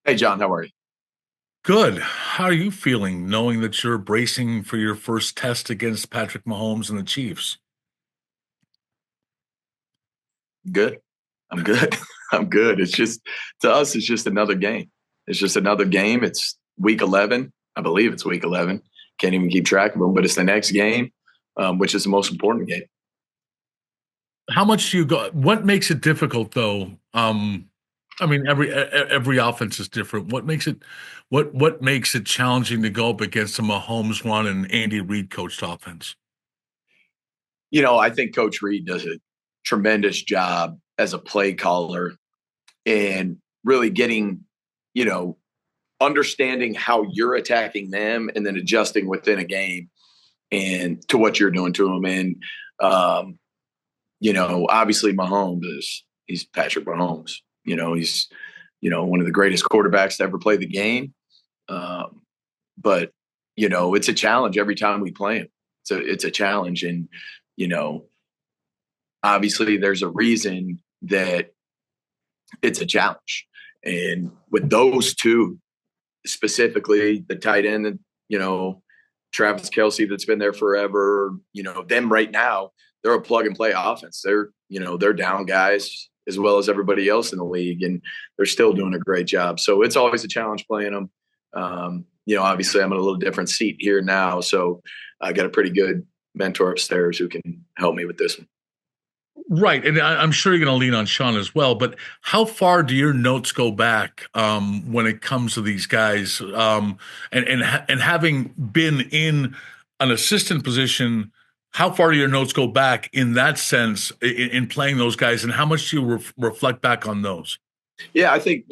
Hey, John, how are you? Good. How are you feeling knowing that you're bracing for your first test against Patrick Mahomes and the Chiefs? Good. I'm good. I'm good. It's just to us, it's just another game. It's just another game. It's week 11. I believe it's week 11. Can't even keep track of them, but it's the next game, which is the most important game. How much do you go? What makes it difficult, though? I mean, every offense is different. What makes it challenging to go up against a Mahomes run and Andy Reid coached offense? I think Coach Reid does a tremendous job as a play caller and really getting, you know, understanding how you're attacking them and then adjusting within a game and to what you're doing to them. And um, obviously Mahomes he's Patrick Mahomes. He's one of the greatest quarterbacks to ever play the game. Um, but it's a challenge every time we play him. It's a challenge, and you know, obviously there's a reason that it's a challenge. And with those two specifically, the tight end, and Travis Kelsey that's been there forever. Them right now, they're a plug and play offense. They're down guys as well as everybody else in the league, and they're still doing a great job. So it's always a challenge playing them. Obviously I'm in a little different seat here now, so I got a pretty good mentor upstairs who can help me with this one. Right, and I'm sure you're going to lean on Sean as well. But how far do your notes go back when it comes to these guys? And having been in an assistant position, how far do your notes go back in that sense in playing those guys, and how much do you reflect back on those? Yeah, I think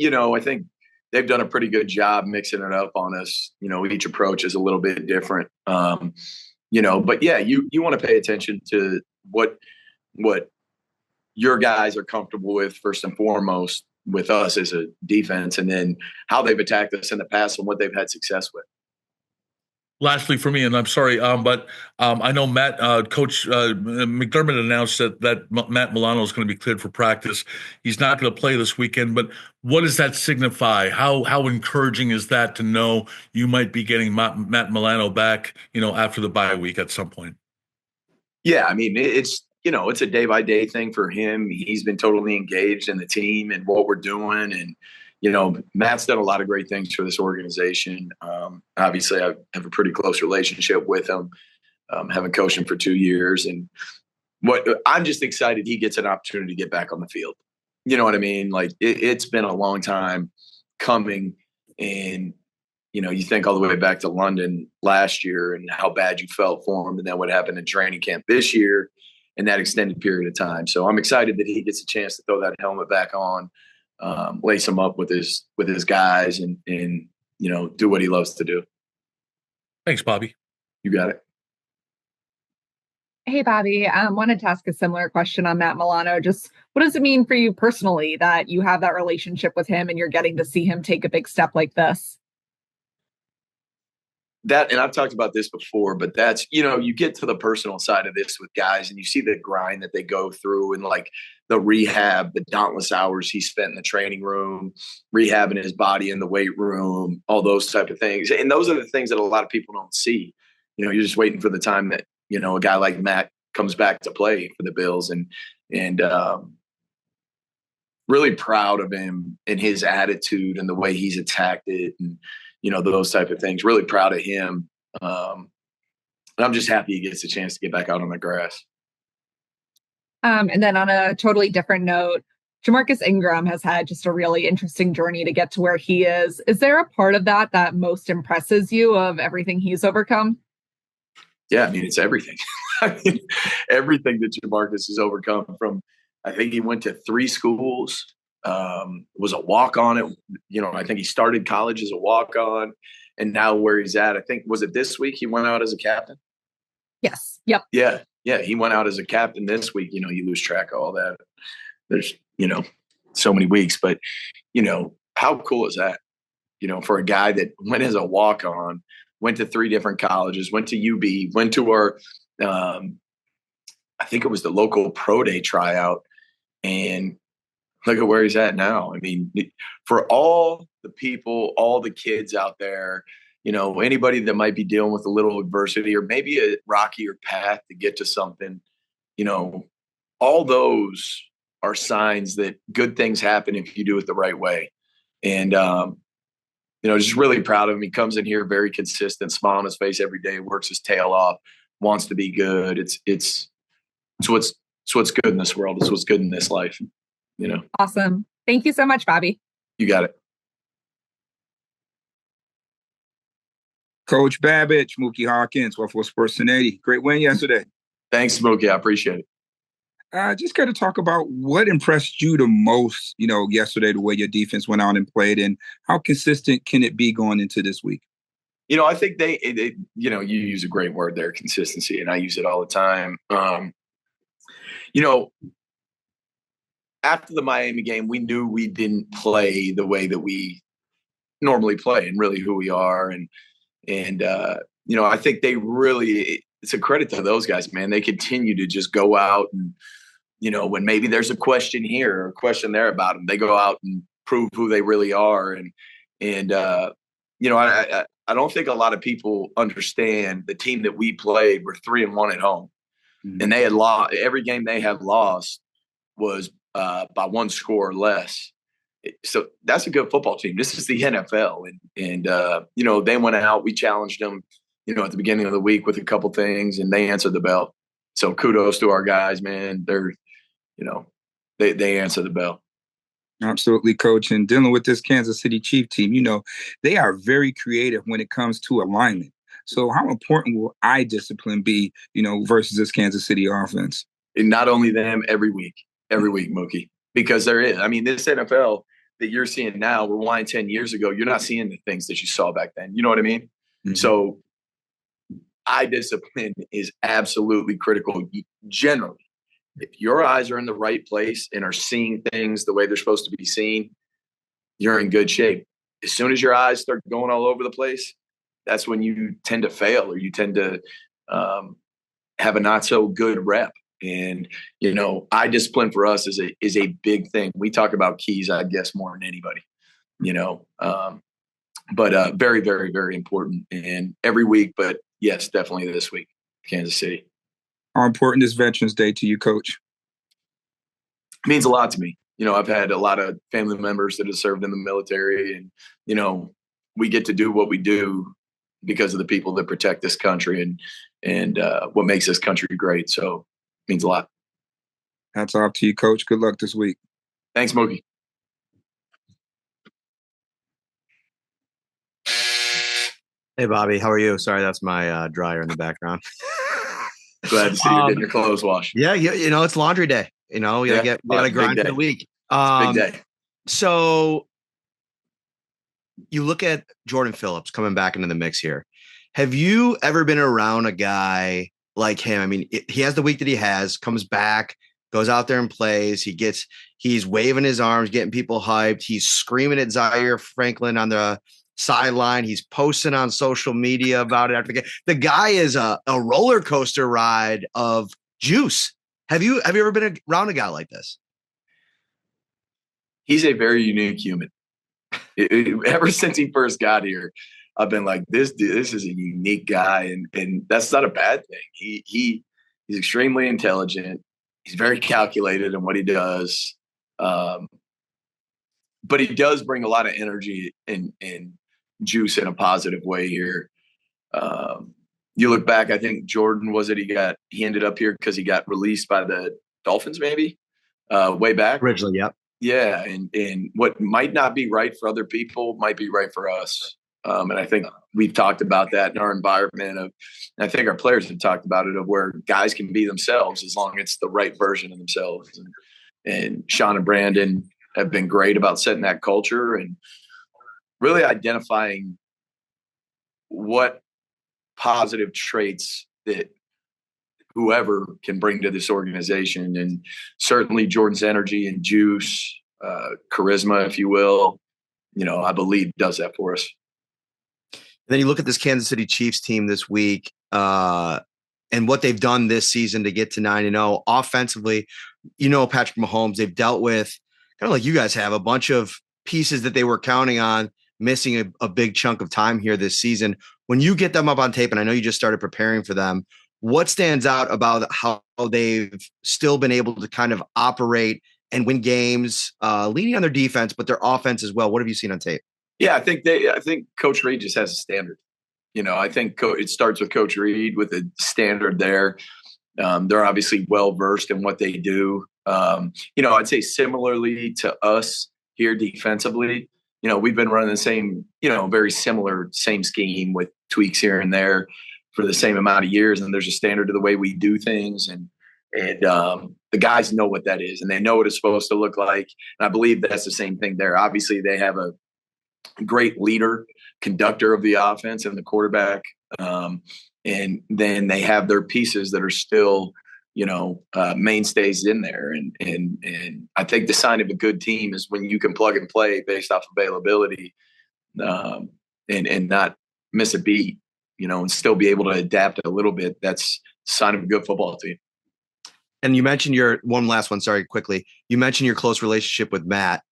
they've done a pretty good job mixing it up on us. Each approach is a little bit different. But yeah, you want to pay attention to what your guys are comfortable with first and foremost with us as a defense, and then how they've attacked us in the past and what they've had success with. Lastly, for me, and I'm sorry, but I know Coach McDermott announced that Matt Milano is going to be cleared for practice. He's not going to play this weekend, but what does that signify? How encouraging is that to know you might be getting Matt Milano back, after the bye week at some point? Yeah, I mean it's a day by day thing for him. He's been totally engaged in the team and what we're doing, and Matt's done a lot of great things for this organization. Obviously, I have a pretty close relationship with him, having coached him for 2 years, and what I'm just excited he gets an opportunity to get back on the field. You know what I mean? Like it's been a long time coming, and you think all the way back to London last year and how bad you felt for him, and then what happened in training camp this year in that extended period of time. So I'm excited that he gets a chance to throw that helmet back on, lace him up with his guys, and do what he loves to do. Thanks, Bobby. You got it. Hey, Bobby, wanted to ask a similar question on Matt Milano. Just what does it mean for you personally that you have that relationship with him and you're getting to see him take a big step like this? That, and I've talked about this before, but that's, you get to the personal side of this with guys and you see the grind that they go through, and like the rehab, the dauntless hours he spent in the training room, rehabbing his body in the weight room, all those type of things. And those are the things that a lot of people don't see. You're just waiting for the time that, a guy like Matt comes back to play for the Bills, and really proud of him and his attitude and the way he's attacked it, and those type of things. Really proud of him. And I'm just happy he gets a chance to get back out on the grass. And then on a totally different note, Jamarcus Ingram has had just a really interesting journey to get to where he is. Is there a part of that that most impresses you of everything he's overcome? Yeah, I mean, it's everything. I mean, everything that Jamarcus has overcome from, I think he went to 3 schools, was a walk-on. I think he started college as a walk-on, and now where he's at, I think, was it this week he went out as a captain? Yes. Yep. Yeah. Yeah. He went out as a captain this week. You lose track of all that. There's, so many weeks, but, how cool is that? For a guy that went as a walk-on, went to 3 different colleges, went to UB, went to our, I think it was the local pro day tryout, and Look at where he's at now. I mean, for all the people, all the kids out there, anybody that might be dealing with a little adversity or maybe a rockier path to get to something, all those are signs that good things happen if you do it the right way. And, just really proud of him. He comes in here very consistent, smile on his face every day, works his tail off, wants to be good. It's what's good in this world. It's what's good in this life. Awesome. Thank you so much, Bobby. You got it. Coach Babich, Mookie Hawkins, 1-4 Sports 1080. Great win yesterday. Thanks, Mookie. I appreciate it. Just got to talk about what impressed you the most, yesterday, the way your defense went out and played, and how consistent can it be going into this week? I think you use a great word there, consistency, and I use it all the time. After the Miami game, we knew we didn't play the way that we normally play and really who we are. And I think it's a credit to those guys, man. They continue to just go out and, when maybe there's a question here or a question there about them, they go out and prove who they really are. I don't think a lot of people understand the team that we played were 3-1 at home. Mm-hmm. And they had lost every game they had lost was by one score or less. So that's a good football team. This is the NFL. And they went out, we challenged them, at the beginning of the week with a couple things and they answered the bell. So kudos to our guys, man. They're, they answer the bell. Absolutely, Coach. And dealing with this Kansas City Chief team, they are very creative when it comes to alignment. So how important will eye discipline be, versus this Kansas City offense? And not only them, every week, Mookie, because there is, this NFL that you're seeing now, rewind 10 years ago, you're not seeing the things that you saw back then. You know what I mean? Mm-hmm. So eye discipline is absolutely critical generally. If your eyes are in the right place and are seeing things the way they're supposed to be seen, you're in good shape. As soon as your eyes start going all over the place, that's when you tend to fail or you tend to have a not so good rep. And, eye discipline for us is a big thing. We talk about keys, I guess, more than anybody, but very, very, very important. And every week, but yes, definitely this week, Kansas City. How important is Veterans Day to you, Coach? It means a lot to me. I've had a lot of family members that have served in the military and, we get to do what we do because of the people that protect this country and what makes this country great. So it means a lot. Hats off to you, Coach. Good luck this week. Thanks, Mookie. Hey, Bobby. How are you? Sorry, that's my dryer in the background. Glad to see you getting your clothes washed. Yeah, it's laundry day. We gotta grind for the week. Big day. So you look at Jordan Phillips coming back into the mix here. Have you ever been around a guy like him? He has the week that he has, comes back, goes out there and plays. He's waving his arms, getting people hyped. He's screaming at Zaire Franklin on the sideline. He's posting on social media about it. The guy is a roller coaster ride of juice. Have you ever been around a guy like this? He's a very unique human. Ever since he first got here, I've been like, this is a unique guy, and that's not a bad thing. He's extremely intelligent. He's very calculated in what he does, but he does bring a lot of energy and juice in a positive way here. You look back, I think Jordan he ended up here because he got released by the Dolphins, maybe way back originally. Yep. Yeah, and what might not be right for other people might be right for us. And I think we've talked about that in our environment and I think our players have talked about it, of where guys can be themselves as long as it's the right version of themselves. And Sean and Brandon have been great about setting that culture and really identifying what positive traits that whoever can bring to this organization. And certainly Jordan's energy and juice, charisma, if you will, I believe does that for us. Then you look at this Kansas City Chiefs team this week and what they've done this season to get to 9-0 offensively. Patrick Mahomes, they've dealt with kind of like you guys have a bunch of pieces that they were counting on, missing a big chunk of time here this season. When you get them up on tape, and I know you just started preparing for them, what stands out about how they've still been able to kind of operate and win games, leaning on their defense, but their offense as well? What have you seen on tape? Yeah, I think Coach Reid just has a standard. I think it starts with Coach Reid with a standard there. They're obviously well-versed in what they do. I'd say similarly to us here defensively, we've been running the same, very similar, same scheme with tweaks here and there for the same amount of years. And there's a standard to the way we do things. And the guys know what that is, and they know what it's supposed to look like. And I believe that's the same thing there. Obviously, they have a great leader, conductor of the offense and the quarterback. And then they have their pieces that are still, mainstays in there. And I think the sign of a good team is when you can plug and play based off availability, and not miss a beat, and still be able to adapt a little bit. That's a sign of a good football team. And you mentioned one last one. Sorry, quickly. You mentioned your close relationship with Matt.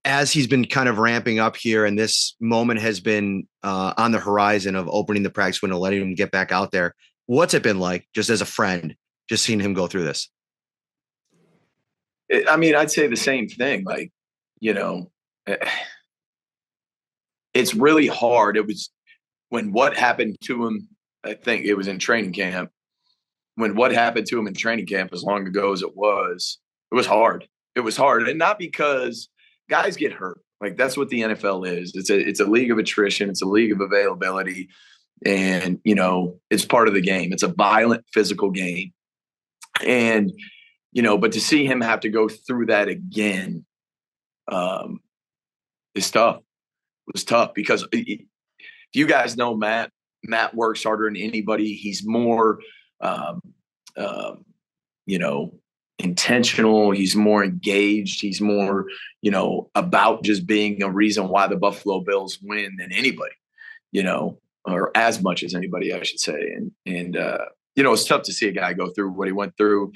As he's been kind of ramping up here, and this moment has been on the horizon of opening the practice window, letting him get back out there, what's it been like, just as a friend, just seeing him go through this? I'd say the same thing. Like, it's really hard. It was when what happened to him, I think it was in training camp. When what happened to him in training camp, as long ago as it was hard. It was hard. And not because guys get hurt. Like, that's what the NFL is. It's a league of attrition. It's a league of availability. And, it's part of the game. It's a violent physical game. And, but to see him have to go through that again is tough. It was tough because if you guys know Matt works harder than anybody. He's more, intentional. He's more engaged. He's more, about just being a reason why the Buffalo Bills win than anybody, or as much as anybody, I should say. And it's tough to see a guy go through what he went through,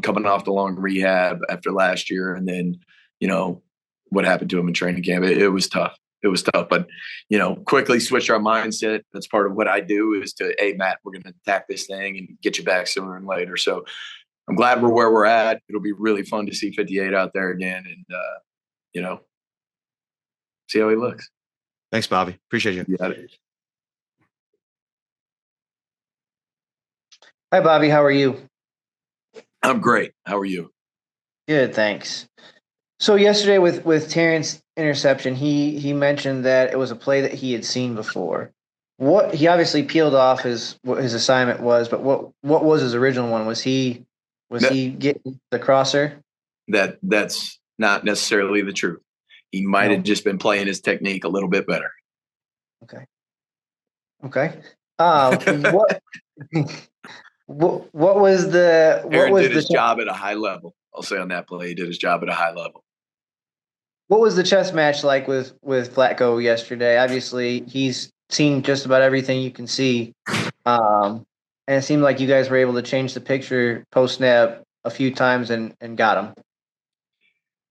coming off the long rehab after last year. And then, what happened to him in training camp. It was tough. It was tough, but, quickly switch our mindset. That's part of what I do is to, hey, Matt, we're going to attack this thing and get you back sooner than later. So I'm glad we're where we're at. It'll be really fun to see 58 out there again and, see how he looks. Thanks, Bobby. Appreciate you. You got it. Hi, Bobby. How are you? I'm great. How are you? Good, thanks. So yesterday with Terrence's interception, he mentioned that it was a play that he had seen before. What he obviously peeled off what his assignment was, but what was his original one? Was he getting the crosser? That's not necessarily the truth. He might have just been playing his technique a little bit better. Okay. What was the Aaron did his job at a high level. I'll say on that play, he did his job at a high level. What was the chess match like with Flacco yesterday? Obviously, he's seen just about everything you can see, and it seemed like you guys were able to change the picture post snap a few times and got him.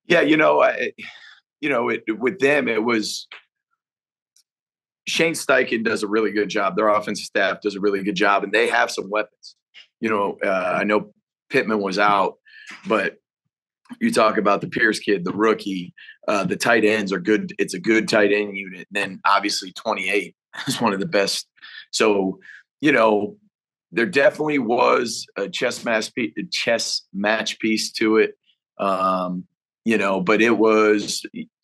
Yeah, with them, it was Shane Steichen does a really good job. Their offensive staff does a really good job, and they have some weapons. I know Pittman was out, but you talk about the Pierce kid, the rookie, the tight ends are good. It's a good tight end unit. And then obviously 28 is one of the best. So, there definitely was a chess match piece to it. But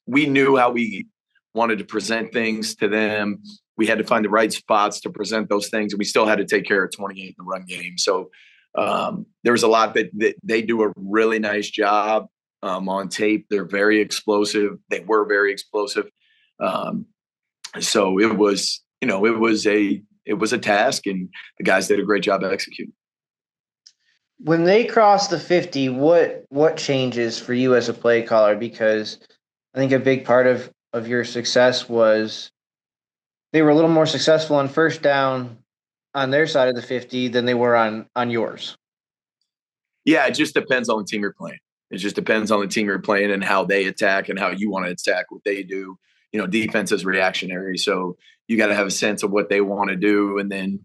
we knew how we wanted to present things to them. We had to find the right spots to present those things, and we still had to take care of 28 in the run game. So there was a lot that they do a really nice job on tape. They're very explosive. They were very explosive. So it was a task, and the guys did a great job of executing. When they crossed the 50, what changes for you as a play caller? Because I think a big part of your success was they were a little more successful on first down on their side of the 50 than they were on yours. Yeah, it just depends on the team you're playing. It just depends on the team you're playing and how they attack and how you want to attack what they do. Defense is reactionary. So you got to have a sense of what they want to do. And then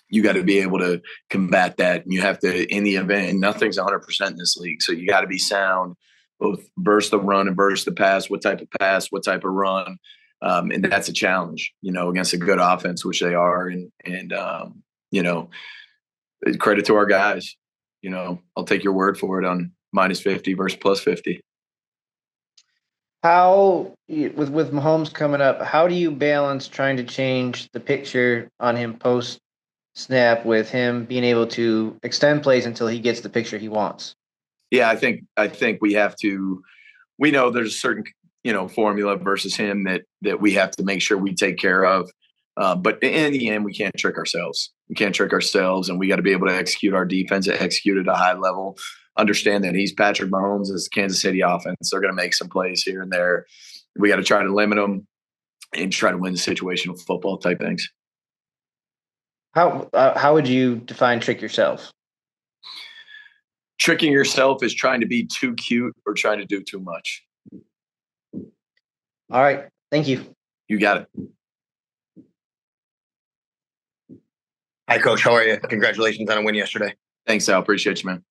you got to be able to combat that. And you have to, in the event, and nothing's 100% in this league. So you got to be sound, both burst the run and burst the pass, what type of run. And that's a challenge, against a good offense, which they are. And credit to our guys. I'll take your word for it on minus 50 versus plus 50. How, with Mahomes coming up, how do you balance trying to change the picture on him post snap with him being able to extend plays until he gets the picture he wants? Yeah, I think we have to. We know there's a certain formula versus him that we have to make sure we take care of. But in the end, we can't trick ourselves. And we got to be able to execute our defense, execute at a high level. Understand that he's Patrick Mahomes, it's Kansas City offense. They're going to make some plays here and there. We got to try to limit them and try to win the situational football type things. How would you define trick yourself? Tricking yourself is trying to be too cute or trying to do too much. All right. Thank you. You got it. Hi, Coach. How are you? Congratulations on a win yesterday. Thanks, Al. Appreciate you, man.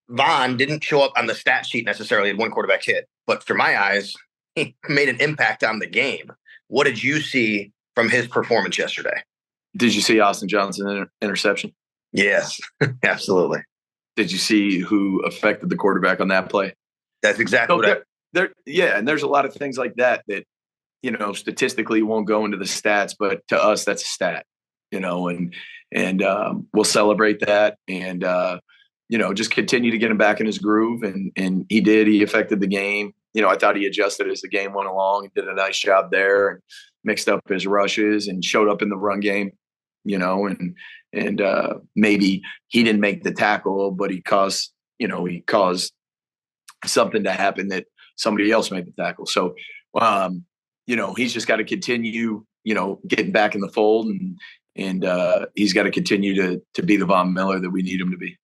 Vaughn didn't show up on the stat sheet necessarily at one quarterback hit, but for my eyes, he made an impact on the game. What did you see from his performance yesterday? Did you see Austin Johnson's interception? Yes, absolutely. Did you see who affected the quarterback on that play? That's exactly what and there's a lot of things like that statistically won't go into the stats, but to us, that's a stat, and we'll celebrate that and, just continue to get him back in his groove. And he affected the game. I thought he adjusted as the game went along. He did a nice job there and mixed up his rushes and showed up in the run game, and maybe he didn't make the tackle, but he caused something to happen that somebody else made the tackle. So, he's just got to continue, getting back in the fold and he's got to continue to be the Von Miller that we need him to be.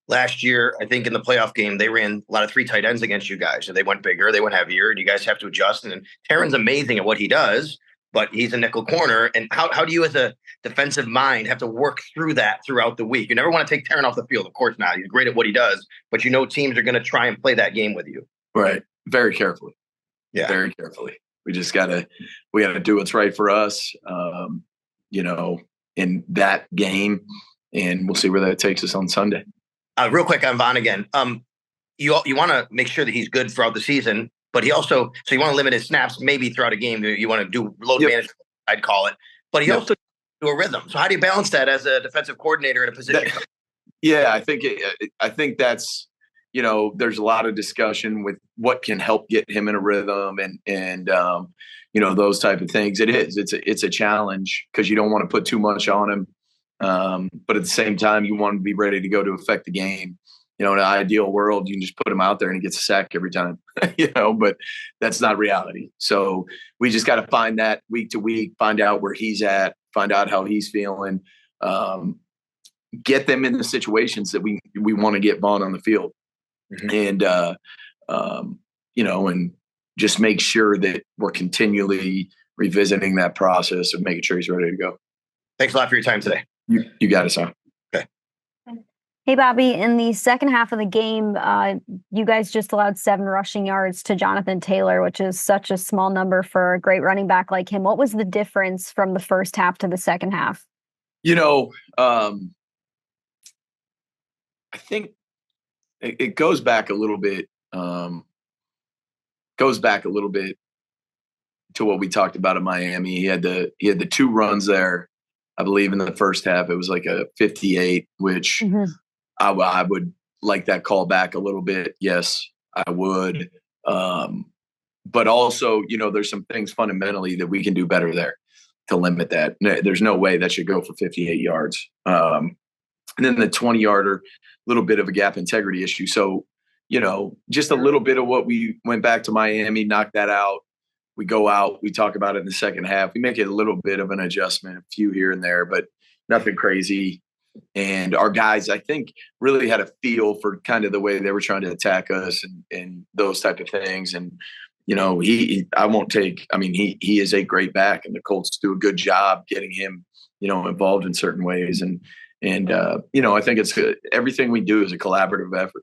Last year, I think in the playoff game, they ran a lot of 3 tight ends against you guys. And they went bigger, they went heavier, and you guys have to adjust. And Taron's amazing at what he does, but he's a nickel corner. And how do you, as a defensive mind, have to work through that throughout the week? You never want to take Taron off the field. Of course not. He's great at what he does, but teams are going to try and play that game with you. Right. Very carefully. Yeah. Very carefully. We just got to do what's right for us, in that game. And we'll see where that takes us on Sunday. Real quick on Von again. You want to make sure that he's good throughout the season, but you want to limit his snaps maybe throughout a game. You want to do load management, I'd call it. But he also do a rhythm. So how do you balance that as a defensive coordinator in a position? I think that's there's a lot of discussion with what can help get him in a rhythm and those type of things. It's a challenge because you don't want to put too much on him. But at the same time, you want to be ready to go to affect the game. In an ideal world, you can just put him out there and he gets a sack every time, but that's not reality. So we just got to find that week to week, find out where he's at, find out how he's feeling, get them in the situations that we want to get Vaughn on the field. Mm-hmm. And, and just make sure that we're continually revisiting that process of making sure he's ready to go. Thanks a lot for your time today. You got it, son. Okay. Hey, Bobby, in the second half of the game, you guys just allowed 7 rushing yards to Jonathan Taylor, which is such a small number for a great running back like him. What was the difference from the first half to the second half? I think it goes back a little bit. To what we talked about in Miami. He had the 2 runs there. I believe in the first half it was like a 58, which I would like that call back a little bit. Yes, I would. But also, there's some things fundamentally that we can do better there to limit that. There's no way that should go for 58 yards. And then the 20-yarder, little bit of a gap integrity issue. So, just a little bit of what we went back to Miami, knocked that out. We go out, we talk about it in the second half. We make it a little bit of an adjustment, a few here and there, but nothing crazy. And our guys, I think, really had a feel for kind of the way they were trying to attack us and those type of things. And, you know, he is a great back, and the Colts do a good job getting him, you know, involved in certain ways. And you know, I think it's good. Everything we do is a collaborative effort.